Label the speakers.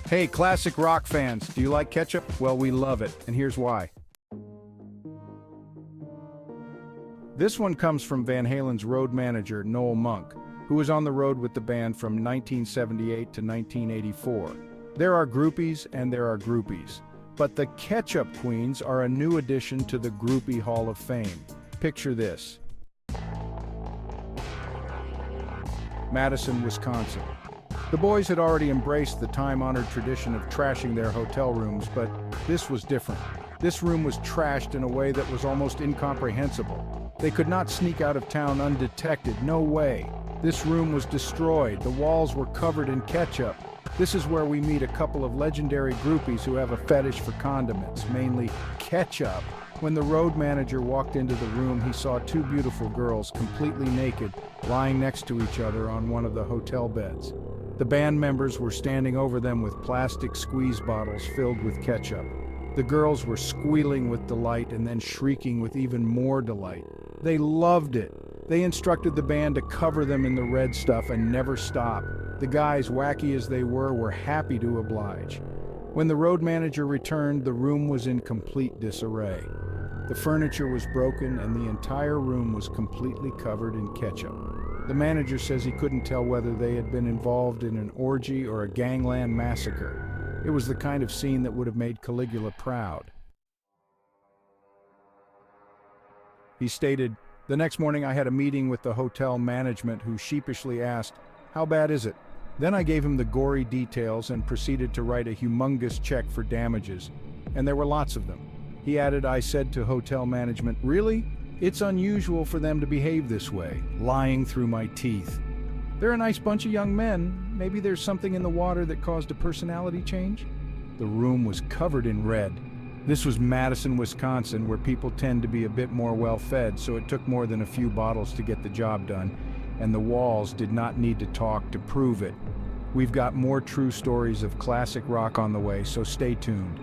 Speaker 1: Hey, classic rock fans, do you like Ketchup? Well, we love it, and here's why. This one comes from Van Halen's road manager, Noel Monk, who was on the road with the band from 1978 to 1984. There are groupies and there are groupies, but the Ketchup Queens are a new addition to the Groupie Hall of Fame. Picture this. Madison, Wisconsin. The boys had already embraced the time-honored tradition of trashing their hotel rooms, but this was different. This room was trashed in a way that was almost incomprehensible. They could not sneak out of town undetected, no way. This room was destroyed, the walls were covered in ketchup. This is where we meet a couple of legendary groupies who have a fetish for condiments, mainly ketchup. When the road manager walked into the room, he saw two beautiful girls, completely naked, lying next to each other on one of the hotel beds. The band members were standing over them with plastic squeeze bottles filled with ketchup. The girls were squealing with delight and then shrieking with even more delight. They loved it. They instructed the band to cover them in the red stuff and never stop. The guys, wacky as they were happy to oblige. When the road manager returned, the room was in complete disarray. The furniture was broken and the entire room was completely covered in ketchup. The manager says he couldn't tell whether they had been involved in an orgy or a gangland massacre. It was the kind of scene that would have made Caligula proud. He stated, "The next morning I had a meeting with the hotel management who sheepishly asked, 'How bad is it?' Then I gave him the gory details and proceeded to write a humongous check for damages, and there were lots of them." He added, "I said to hotel management, 'Really? It's unusual for them to behave this way,' lying through my teeth. 'They're a nice bunch of young men. Maybe there's something in the water that caused a personality change?'" The room was covered in red. This was Madison, Wisconsin, where people tend to be a bit more well-fed, so it took more than a few bottles to get the job done, and the walls did not need to talk to prove it. We've got more true stories of classic rock on the way, so stay tuned.